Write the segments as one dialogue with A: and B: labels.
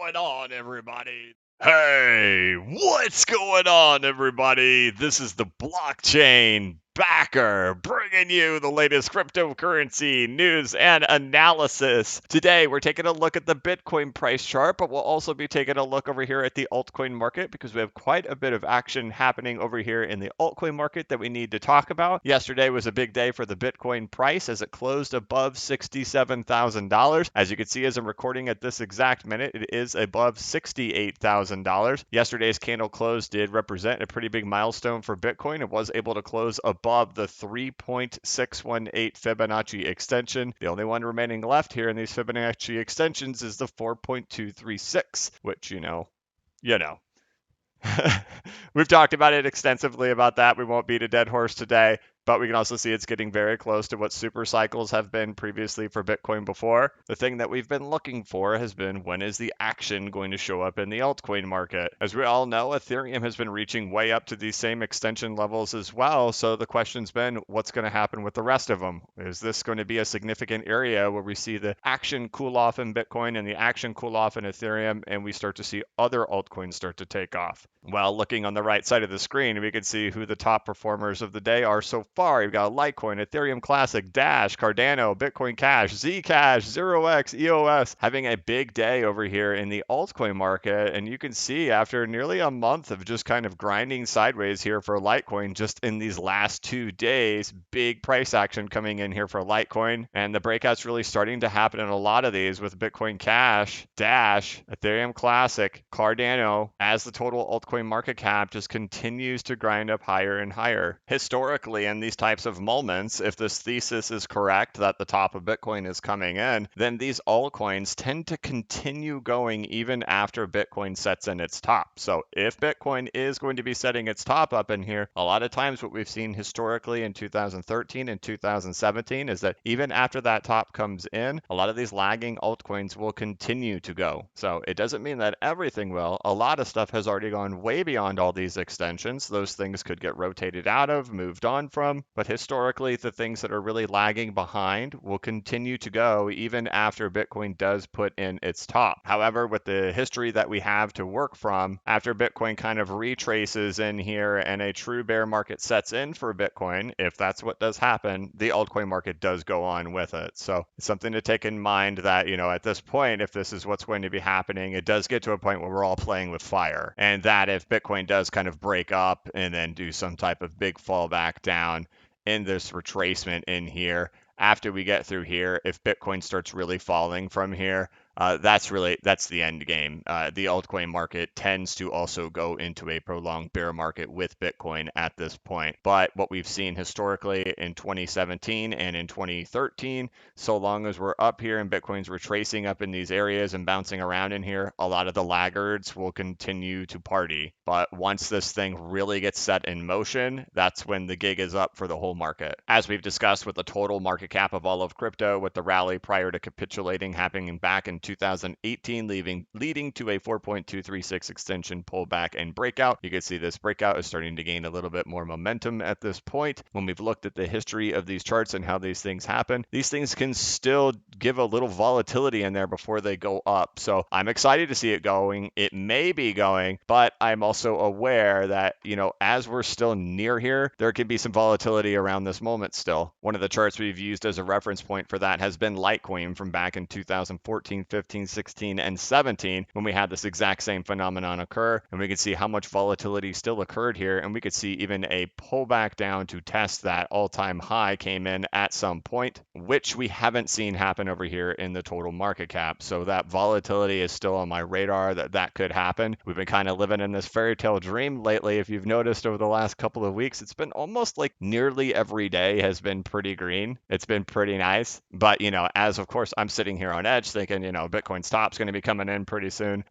A: going on, everybody? Hey, what's going on, everybody? This is the blockchain backer bringing you the latest cryptocurrency news and analysis. Today, we're taking a look at the Bitcoin price chart, but we'll also be taking a look over here at the altcoin market because we have quite a bit of action happening over here in the altcoin market that we need to talk about. Yesterday was a big day for the Bitcoin price as it closed above $67,000. As you can see, as I'm recording at this exact minute, it is above $68,000. Yesterday's candle close did represent a pretty big milestone for Bitcoin. It was able to close above the 3.618 Fibonacci extension. The only one remaining left here in these Fibonacci extensions is the 4.236, which, you know. We've talked about it extensively about that. We won't beat a dead horse today, but we can also see it's getting very close to what super cycles have been previously for Bitcoin before. The thing that we've been looking for has been, when is the action going to show up in the altcoin market? As we all know, Ethereum has been reaching way up to these same extension levels as well. So the question's been, what's going to happen with the rest of them? Is this going to be a significant area where we see the action cool off in Bitcoin and the action cool off in Ethereum, and we start to see other altcoins start to take off? Well, looking on the right side of the screen, we can see who the top performers of the day are so far. You've got Litecoin, Ethereum Classic, Dash, Cardano, Bitcoin Cash, Zcash, 0x, EOS, having a big day over here in the altcoin market. And you can see after nearly a month of just kind of grinding sideways here for Litecoin, just in these last 2 days, big price action coming in here for Litecoin. And the breakout's really starting to happen in a lot of these with Bitcoin Cash, Dash, Ethereum Classic, Cardano, as the total altcoin market cap just continues to grind up higher and higher. Historically, in these types of moments, if this thesis is correct that the top of Bitcoin is coming in, then these altcoins tend to continue going even after Bitcoin sets in its top. So if Bitcoin is going to be setting its top up in here, a lot of times what we've seen historically in 2013 and 2017 is that even after that top comes in, a lot of these lagging altcoins will continue to go. So it doesn't mean that everything will. A lot of stuff has already gone way beyond all these extensions. Those things could get rotated out of, moved on from, but historically, the things that are really lagging behind will continue to go even after Bitcoin does put in its top. However, with the history that we have to work from, after Bitcoin kind of retraces in here and a true bear market sets in for Bitcoin, if that's what does happen, the altcoin market does go on with it. So it's something to take in mind that, at this point, if this is what's going to be happening, it does get to a point where we're all playing with fire. And that if Bitcoin does kind of break up and then do some type of big fallback down in this retracement in here, after we get through here, if Bitcoin starts really falling from here, that's the end game. The altcoin market tends to also go into a prolonged bear market with Bitcoin at this point. But what we've seen historically in 2017 and in 2013, so long as we're up here and Bitcoin's retracing up in these areas and bouncing around in here, a lot of the laggards will continue to party. But once this thing really gets set in motion, that's when the gig is up for the whole market. As we've discussed with the total market cap of all of crypto, with the rally prior to capitulating happening back in 2018, leading to a 4.236 extension pullback and breakout. You can see this breakout is starting to gain a little bit more momentum at this point. When we've looked at the history of these charts and how these things happen, these things can still give a little volatility in there before they go up. So I'm excited to see it going. It may be going, but I'm also aware that, as we're still near here, there could be some volatility around this moment still. One of the charts we've used as a reference point for that has been Litecoin from back in 2014, 15, 16, and 17, when we had this exact same phenomenon occur, and we could see how much volatility still occurred here, and we could see even a pullback down to test that all-time high came in at some point, which we haven't seen happen over here in the total market cap. So that volatility is still on my radar that could happen. We've been kind of living in this fairy tale dream lately. If you've noticed over the last couple of weeks, it's been almost like nearly every day has been pretty green. It's been pretty nice. But, as of course I'm sitting here on edge thinking, Bitcoin's top's going to be coming in pretty soon.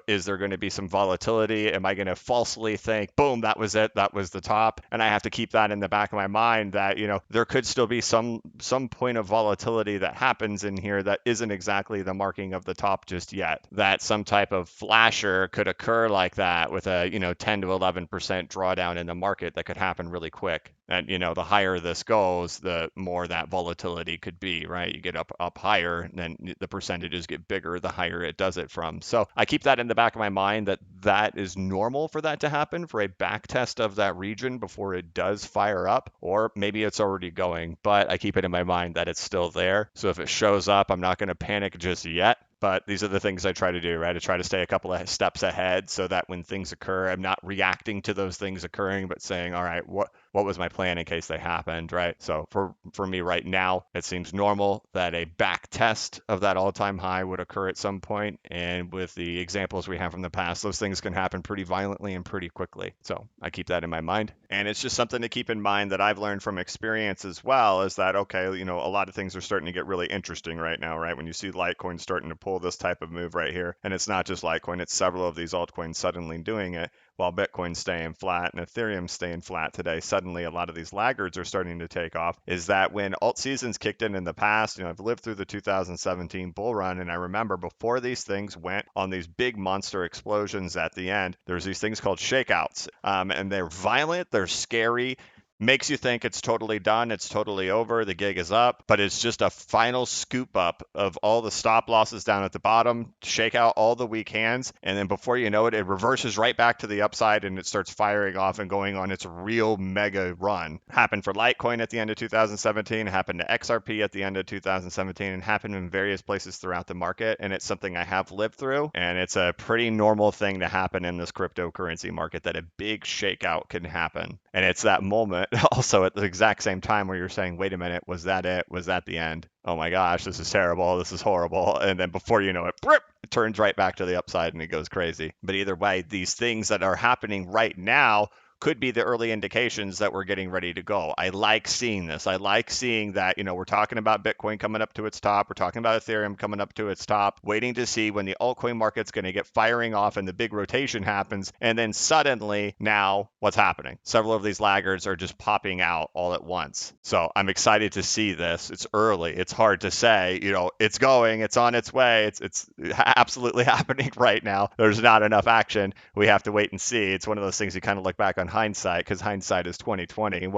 A: Is there going to be some volatility? Am I going to falsely think, boom, that was it, that was the top? And I have to keep that in the back of my mind that, there could still be some point of volatility that happens in here that isn't exactly the marking of the top just yet. That some type of flasher could occur like that with a, 10 to 11% drawdown in the market that could happen really quick. And the higher this goes, the more that volatility could be, right? You get up higher, and then the percentages get bigger the higher it does it from. So I keep that in the back of my mind that that is normal for that to happen, for a back test of that region before it does fire up, or maybe it's already going, but I keep it in my mind that it's still there. So if it shows up, I'm not going to panic just yet. But these are the things I try to do, right? I try to stay a couple of steps ahead so that when things occur, I'm not reacting to those things occurring, but saying, all right, what was my plan in case they happened, right? So for me right now, it seems normal that a back test of that all-time high would occur at some point. And with the examples we have from the past, those things can happen pretty violently and pretty quickly. So I keep that in my mind. And it's just something to keep in mind that I've learned from experience as well, is that, okay, a lot of things are starting to get really interesting right now, right? When you see Litecoin starting to pull this type of move right here, and it's not just Litecoin, it's several of these altcoins suddenly doing it, while Bitcoin's staying flat and Ethereum's staying flat today. Suddenly a lot of these laggards are starting to take off. Is that when alt seasons kicked in the past, I've lived through the 2017 bull run, and I remember before these things went on these big monster explosions at the end, there's these things called shakeouts, and they're violent, they're scary, makes you think it's totally done, it's totally over, the gig is up, but it's just a final scoop up of all the stop losses down at the bottom, shake out all the weak hands, and then before you know it, it reverses right back to the upside and it starts firing off and going on its real mega run. Happened for Litecoin at the end of 2017, happened to XRP at the end of 2017, and happened in various places throughout the market, and it's something I have lived through, and it's a pretty normal thing to happen in this cryptocurrency market, that a big shakeout can happen. And it's that moment also at the exact same time where you're saying, wait a minute, was that it? Was that the end? Oh my gosh, this is terrible. This is horrible. And then before you know it, it turns right back to the upside and it goes crazy. But either way, these things that are happening right now could be the early indications that we're getting ready to go. I like seeing this. I like seeing that, we're talking about Bitcoin coming up to its top. We're talking about Ethereum coming up to its top, waiting to see when the altcoin market's going to get firing off and the big rotation happens. And then suddenly now what's happening? Several of these laggards are just popping out all at once. So I'm excited to see this. It's early. It's hard to say, it's going, it's on its way. It's absolutely happening right now. There's not enough action. We have to wait and see. It's one of those things you kind of look back on hindsight, because hindsight is 2020, and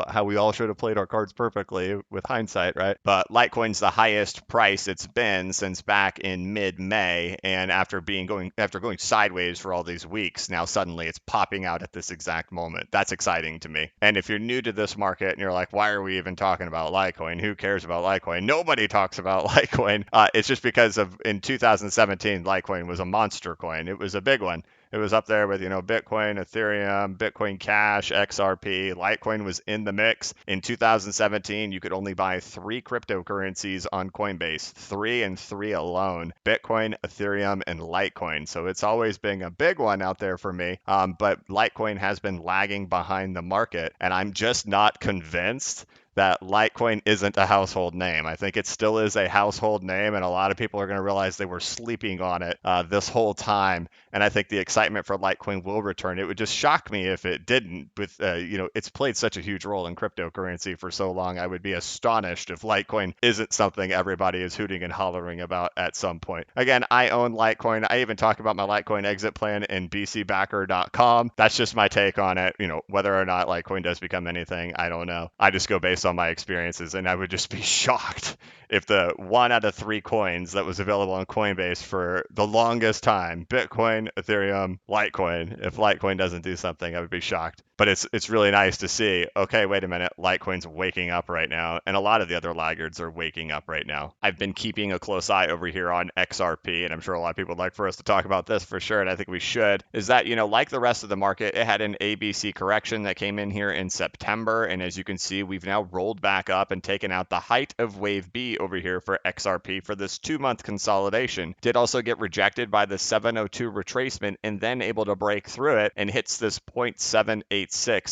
A: how we all should have played our cards perfectly with hindsight, right? But Litecoin's the highest price it's been since back in mid-May, and after going sideways for all these weeks, now suddenly it's popping out at this exact moment. That's exciting to me. And if you're new to this market and you're like, why are we even talking about Litecoin? Who cares about Litecoin? Nobody talks about Litecoin. It's just because in 2017, Litecoin was a monster coin. It was a big one. It was up there with, Bitcoin, Ethereum, Bitcoin Cash, XRP. Litecoin was in the mix. In 2017, you could only buy 3 cryptocurrencies on Coinbase, 3 and 3 alone: Bitcoin, Ethereum, and Litecoin. So it's always been a big one out there for me. But Litecoin has been lagging behind the market, and I'm just not convinced that Litecoin isn't a household name. I think it still is a household name, and a lot of people are going to realize they were sleeping on it this whole time. And I think the excitement for Litecoin will return. It would just shock me if it didn't. With it's played such a huge role in cryptocurrency for so long. I would be astonished if Litecoin isn't something everybody is hooting and hollering about at some point. Again, I own Litecoin. I even talk about my Litecoin exit plan in bcbacker.com. That's just my take on it. Whether or not Litecoin does become anything, I don't know. I just go based on my experiences, and I would just be shocked if the 1 out of 3 coins that was available on Coinbase for the longest time, Bitcoin, Ethereum, Litecoin, if Litecoin doesn't do something, I would be shocked. But it's really nice to see, okay, wait a minute, Litecoin's waking up right now, and a lot of the other laggards are waking up right now. I've been keeping a close eye over here on XRP, and I'm sure a lot of people would like for us to talk about this for sure, and I think we should, is that, like the rest of the market, it had an ABC correction that came in here in September, and as you can see, we've now rolled back up and taken out the height of wave B over here for XRP for this 2-month consolidation. Did also get rejected by the 702 retracement, and then able to break through it and hits this 0.786,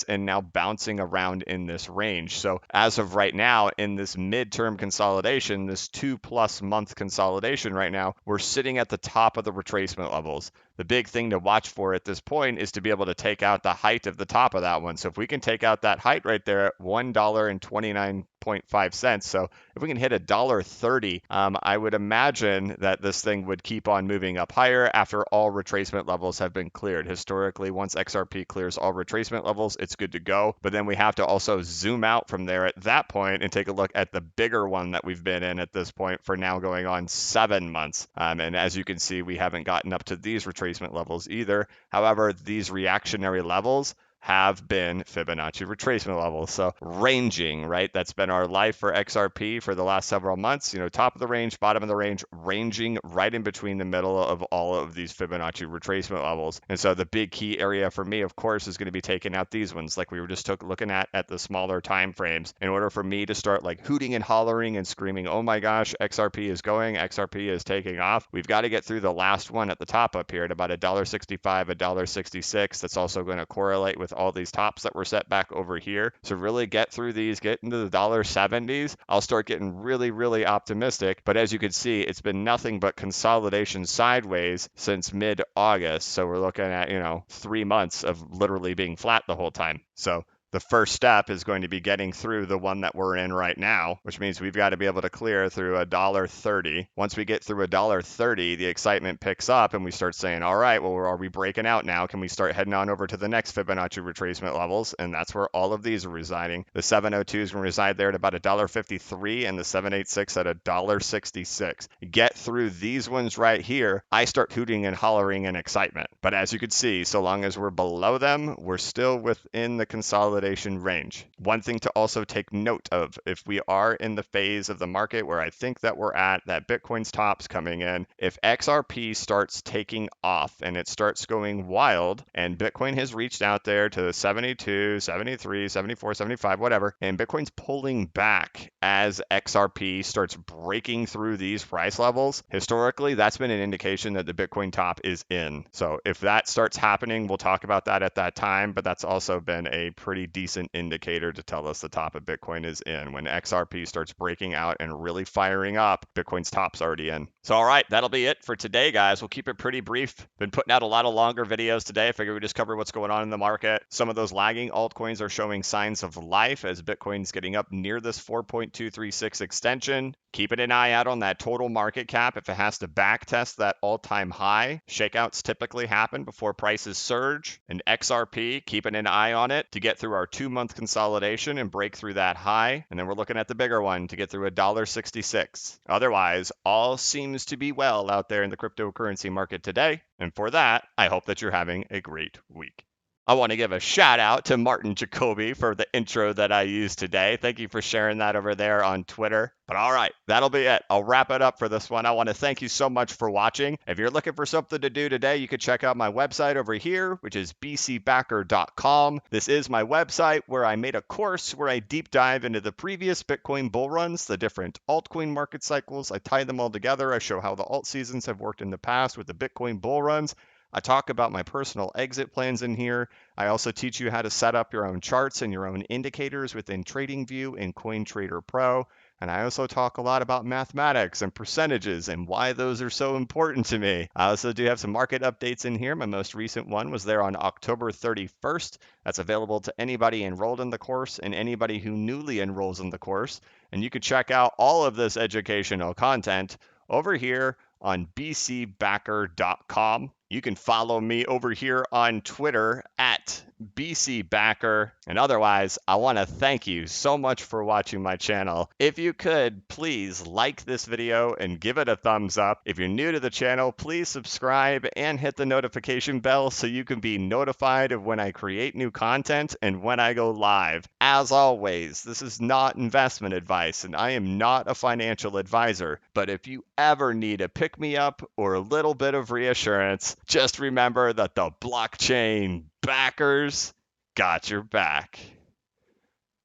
A: and now bouncing around in this range. So as of right now, in this midterm consolidation, this 2+ month consolidation right now, we're sitting at the top of the retracement levels. The big thing to watch for at this point is to be able to take out the height of the top of that one. So if we can take out that height right there at $1.29.5. So if we can hit $1 $1.30, I would imagine that this thing would keep on moving up higher after all retracement levels have been cleared. Historically, once XRP clears all retracement levels, it's good to go. But then we have to also zoom out from there at that point and take a look at the bigger one that we've been in at this point for now going on 7 months. And as you can see, we haven't gotten up to these retracement levels either. However, these reactionary levels have been Fibonacci retracement levels. So ranging, right? That's been our life for XRP for the last several months. Top of the range, bottom of the range, ranging right in between the middle of all of these Fibonacci retracement levels. And so the big key area for me, of course, is going to be taking out these ones like we were just looking at the smaller time frames in order for me to start like hooting and hollering and screaming, oh my gosh, XRP is going, XRP is taking off. We've got to get through the last one at the top up here at about $1.65, $1.66. That's also going to correlate with all these tops that were set back over here. So really get through these, get into the $1.70s. I'll start getting really, really optimistic. But as you can see, it's been nothing but consolidation sideways since mid-August. So we're looking at, 3 months of literally being flat the whole time. So the first step is going to be getting through the one that we're in right now, which means we've got to be able to clear through $1.30. Once we get through $1.30, the excitement picks up and we start saying, all right, well, are we breaking out now? Can we start heading on over to the next Fibonacci retracement levels? And that's where all of these are residing. The 702 is going to reside there at about $1.53 and the 786 at $1.66. Get through these ones right here, I start hooting and hollering in excitement. But as you can see, so long as we're below them, we're still within the consolidation range. One thing to also take note of, if we are in the phase of the market where I think that we're at, that Bitcoin's top's coming in, if XRP starts taking off and it starts going wild, and Bitcoin has reached out there to 72, 73, 74, 75, whatever, and Bitcoin's pulling back as XRP starts breaking through these price levels, historically, that's been an indication that the Bitcoin top is in. So if that starts happening, we'll talk about that at that time, but that's also been a pretty decent indicator to tell us the top of Bitcoin is in. When XRP starts breaking out and really firing up, Bitcoin's top's already in. So, all right, that'll be it for today, guys. We'll keep it pretty brief. Been putting out a lot of longer videos today. I figure we just cover what's going on in the market. Some of those lagging altcoins are showing signs of life as Bitcoin's getting up near this 4.236 extension. Keeping an eye out on that total market cap if it has to back test that all-time high. Shakeouts typically happen before prices surge. And XRP, keeping an eye on it to get through our 2-month consolidation and break through that high. And then we're looking at the bigger one to get through $1.66. Otherwise, all seems to be well out there in the cryptocurrency market today. And for that, I hope that you're having a great week. I want to give a shout out to Martin Jacoby for the intro that I used today. Thank you for sharing that over there on Twitter. But all right, that'll be it. I'll wrap it up for this one. I want to thank you so much for watching. If you're looking for something to do today, you can check out my website over here, which is bcbacker.com. This is my website where I made a course where I deep dive into the previous Bitcoin bull runs, the different altcoin market cycles. I tie them all together. I show how the alt seasons have worked in the past with the Bitcoin bull runs. I talk about my personal exit plans in here. I also teach you how to set up your own charts and your own indicators within TradingView and CoinTrader Pro. And I also talk a lot about mathematics and percentages and why those are so important to me. I also do have some market updates in here. My most recent one was there on October 31st. That's available to anybody enrolled in the course and anybody who newly enrolls in the course. And you can check out all of this educational content over here on bcbacker.com. You can follow me over here on Twitter at bcbacker. And otherwise, I want to thank you so much for watching my channel. If you could, please like this video and give it a thumbs up. If you're new to the channel, please subscribe and hit the notification bell so you can be notified of when I create new content and when I go live. As always, this is not investment advice and I am not a financial advisor. But if you ever need a pick-me-up or a little bit of reassurance, just remember that the blockchain backers got your back.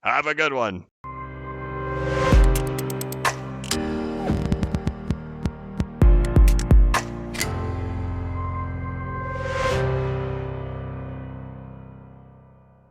A: Have a good one.